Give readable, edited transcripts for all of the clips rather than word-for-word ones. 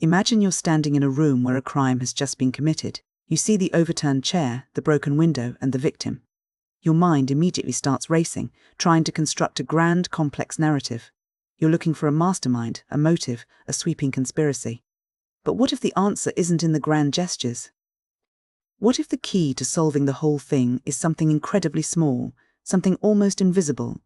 Imagine you're standing in a room where a crime has just been committed. You see the overturned chair, the broken window, and the victim. Your mind immediately starts racing, trying to construct a grand, complex narrative. You're looking for a mastermind, a motive, a sweeping conspiracy. But what if the answer isn't in the grand gestures? What if the key to solving the whole thing is something incredibly small, something almost invisible?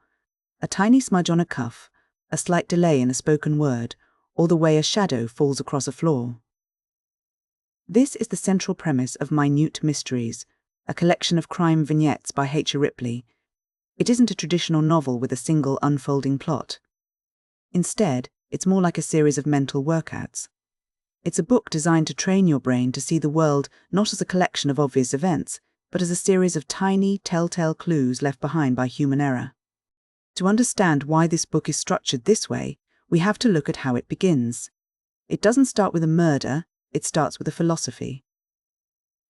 A tiny smudge on a cuff, a slight delay in a spoken word, or the way a shadow falls across a floor. This is the central premise of Minute Mysteries, a collection of crime vignettes by Ripley. It isn't a traditional novel with a single unfolding plot. Instead, it's more like a series of mental workouts. It's a book designed to train your brain to see the world not as a collection of obvious events, but as a series of tiny, telltale clues left behind by human error. To understand why this book is structured this way, we have to look at how it begins. It doesn't start with a murder, it starts with a philosophy.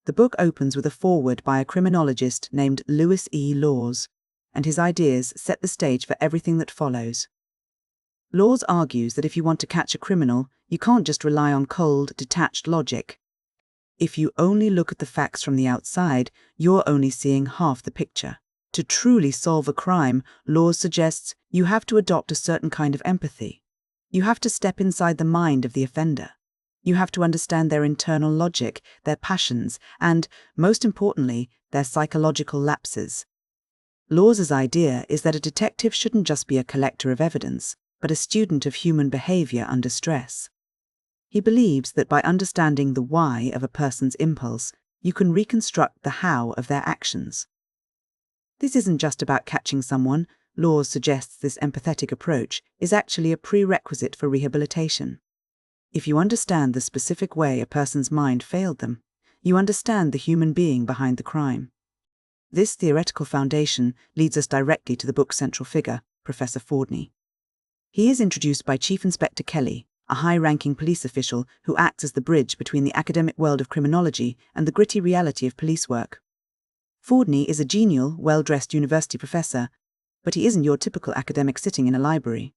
The book opens with a foreword by a criminologist named Louis E. Laws, and his ideas set the stage for everything that follows. Laws argues that if you want to catch a criminal, you can't just rely on cold, detached logic. If you only look at the facts from the outside, you're only seeing half the picture. To truly solve a crime, Laws suggests you have to adopt a certain kind of empathy. You have to step inside the mind of the offender. You have to understand their internal logic, their passions, and, most importantly, their psychological lapses. Laws's idea is that a detective shouldn't just be a collector of evidence, but a student of human behavior under stress. He believes that by understanding the why of a person's impulse, you can reconstruct the how of their actions. This isn't just about catching someone. Laws suggests this empathetic approach is actually a prerequisite for rehabilitation. If you understand the specific way a person's mind failed them, you understand the human being behind the crime. This theoretical foundation leads us directly to the book's central figure, Professor Fordney. He is introduced by Chief Inspector Kelly, a high-ranking police official who acts as the bridge between the academic world of criminology and the gritty reality of police work. Fordney is a genial, well-dressed university professor, but he isn't your typical academic sitting in a library.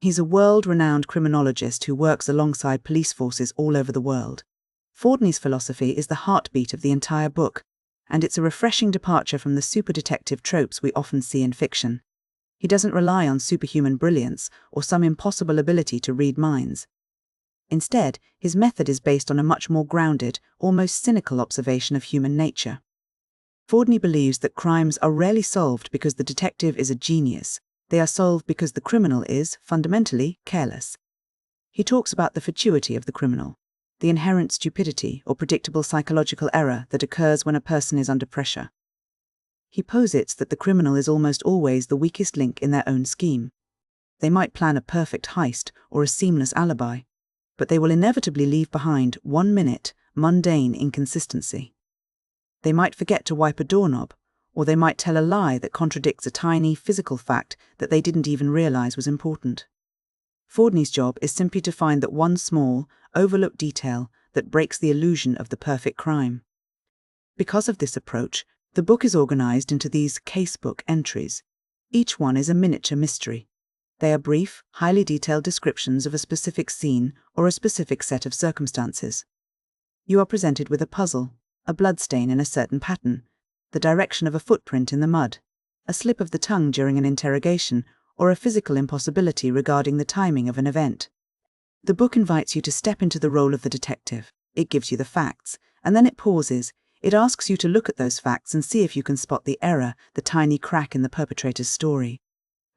He's a world-renowned criminologist who works alongside police forces all over the world. Fordney's philosophy is the heartbeat of the entire book, and it's a refreshing departure from the super-detective tropes we often see in fiction. He doesn't rely on superhuman brilliance or some impossible ability to read minds. Instead, his method is based on a much more grounded, almost cynical observation of human nature. Fordney believes that crimes are rarely solved because the detective is a genius. They are solved because the criminal is, fundamentally, careless. He talks about the fatuity of the criminal, the inherent stupidity or predictable psychological error that occurs when a person is under pressure. He posits that the criminal is almost always the weakest link in their own scheme. They might plan a perfect heist or a seamless alibi, but they will inevitably leave behind 1 minute, mundane inconsistency. They might forget to wipe a doorknob, or they might tell a lie that contradicts a tiny physical fact that they didn't even realize was important. Fordney's job is simply to find that one small, overlooked detail that breaks the illusion of the perfect crime. Because of this approach, the book is organized into these casebook entries. Each one is a miniature mystery. They are brief, highly detailed descriptions of a specific scene or a specific set of circumstances. You are presented with a puzzle, a bloodstain in a certain pattern, the direction of a footprint in the mud, a slip of the tongue during an interrogation, or a physical impossibility regarding the timing of an event. The book invites you to step into the role of the detective. It gives you the facts, and then it pauses. It asks you to look at those facts and see if you can spot the error, the tiny crack in the perpetrator's story.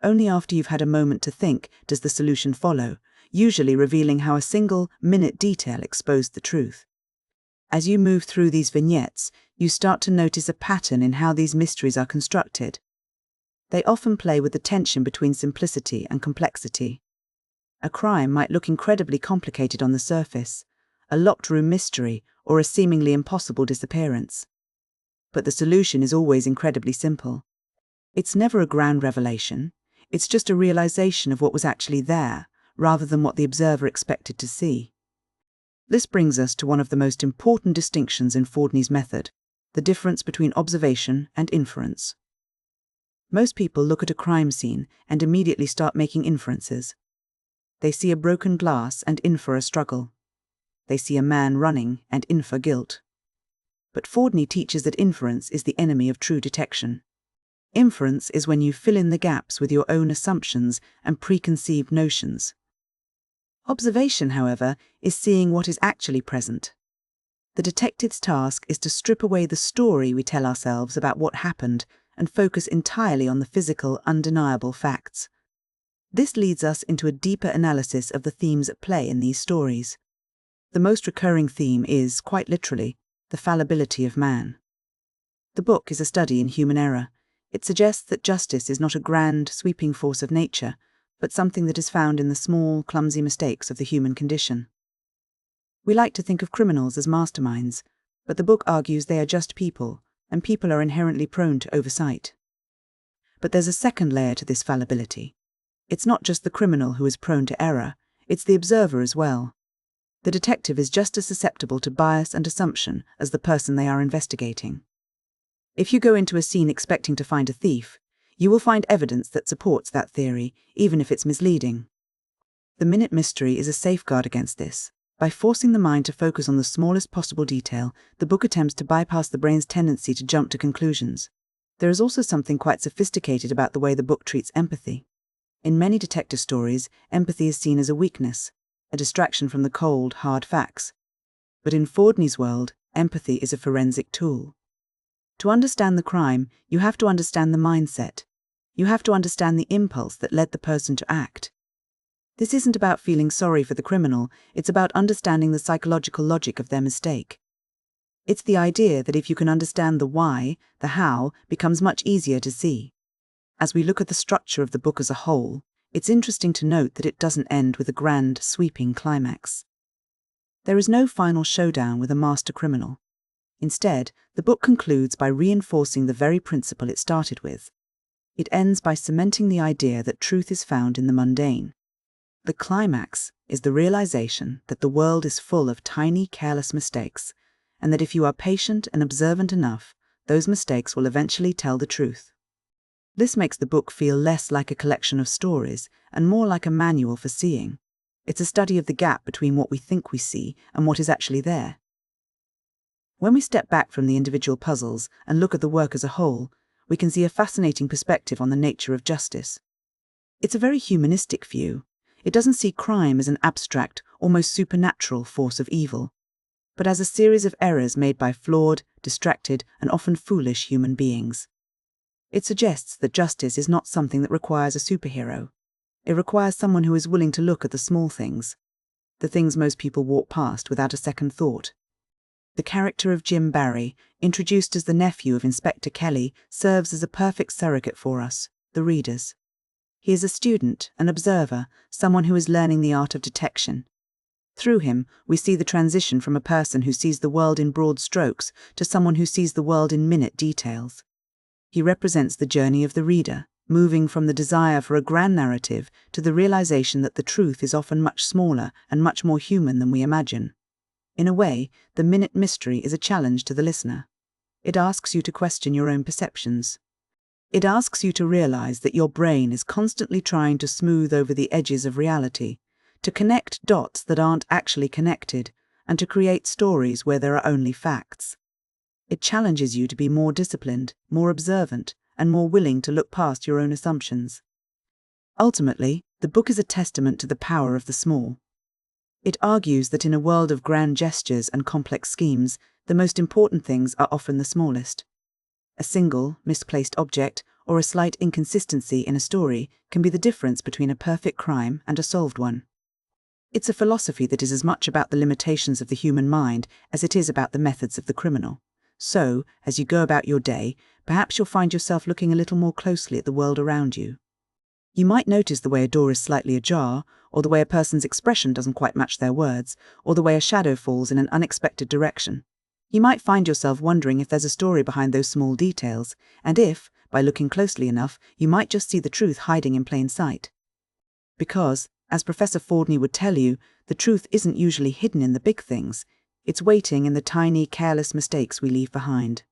Only after you've had a moment to think does the solution follow, usually revealing how a single, minute detail exposed the truth. As you move through these vignettes, you start to notice a pattern in how these mysteries are constructed. They often play with the tension between simplicity and complexity. A crime might look incredibly complicated on the surface, a locked room mystery, or a seemingly impossible disappearance. But the solution is always incredibly simple. It's never a grand revelation, it's just a realization of what was actually there, rather than what the observer expected to see. This brings us to one of the most important distinctions in Fordney's method, the difference between observation and inference. Most people look at a crime scene and immediately start making inferences. They see a broken glass and infer a struggle. they see a man running and infer guilt. But Fordney teaches that inference is the enemy of true detection. Inference is when you fill in the gaps with your own assumptions and preconceived notions. Observation, however, is seeing what is actually present. The detective's task is to strip away the story we tell ourselves about what happened and focus entirely on the physical, undeniable facts. This leads us into a deeper analysis of the themes at play in these stories. The most recurring theme is, quite literally, the fallibility of man. The book is a study in human error. It suggests that justice is not a grand, sweeping force of nature, but something that is found in the small, clumsy mistakes of the human condition. We like to think of criminals as masterminds, but the book argues they are just people, and people are inherently prone to oversight. But there's a second layer to this fallibility. It's not just the criminal who is prone to error, it's the observer as well. The detective is just as susceptible to bias and assumption as the person they are investigating. If you go into a scene expecting to find a thief, you will find evidence that supports that theory, even if it's misleading. The minute mystery is a safeguard against this. By forcing the mind to focus on the smallest possible detail, the book attempts to bypass the brain's tendency to jump to conclusions. There is also something quite sophisticated about the way the book treats empathy. In many detective stories, empathy is seen as a weakness, a distraction from the cold, hard facts. But in Fordney's world, empathy is a forensic tool. To understand the crime, you have to understand the mindset. You have to understand the impulse that led the person to act. This isn't about feeling sorry for the criminal, it's about understanding the psychological logic of their mistake. It's the idea that if you can understand the why, the how becomes much easier to see. As we look at the structure of the book as a whole, it's interesting to note that it doesn't end with a grand, sweeping climax. There is no final showdown with a master criminal. Instead, the book concludes by reinforcing the very principle it started with. It ends by cementing the idea that truth is found in the mundane. The climax is the realization that the world is full of tiny, careless mistakes, and that if you are patient and observant enough, those mistakes will eventually tell the truth. This makes the book feel less like a collection of stories and more like a manual for seeing. It's a study of the gap between what we think we see and what is actually there. When we step back from the individual puzzles and look at the work as a whole, we can see a fascinating perspective on the nature of justice. It's a very humanistic view. It doesn't see crime as an abstract, almost supernatural force of evil, but as a series of errors made by flawed, distracted, and often foolish human beings. It suggests that justice is not something that requires a superhero. It requires someone who is willing to look at the small things, the things most people walk past without a second thought. The character of Jim Barry, introduced as the nephew of Inspector Kelly, serves as a perfect surrogate for us, the readers. He is a student, an observer, someone who is learning the art of detection. Through him, we see the transition from a person who sees the world in broad strokes to someone who sees the world in minute details. He represents the journey of the reader, moving from the desire for a grand narrative to the realization that the truth is often much smaller and much more human than we imagine. In a way, the minute mystery is a challenge to the listener. It asks you to question your own perceptions. It asks you to realize that your brain is constantly trying to smooth over the edges of reality, to connect dots that aren't actually connected, and to create stories where there are only facts. It challenges you to be more disciplined, more observant, and more willing to look past your own assumptions. Ultimately, the book is a testament to the power of the small. It argues that in a world of grand gestures and complex schemes, the most important things are often the smallest. A single, misplaced object or a slight inconsistency in a story can be the difference between a perfect crime and a solved one. It's a philosophy that is as much about the limitations of the human mind as it is about the methods of the criminal. So, as you go about your day, perhaps you'll find yourself looking a little more closely at the world around you. You might notice the way a door is slightly ajar, or the way a person's expression doesn't quite match their words, or the way a shadow falls in an unexpected direction. You might find yourself wondering if there's a story behind those small details, and if, by looking closely enough, you might just see the truth hiding in plain sight. Because, as Professor Fordney would tell you, the truth isn't usually hidden in the big things. It's waiting in the tiny, careless mistakes we leave behind.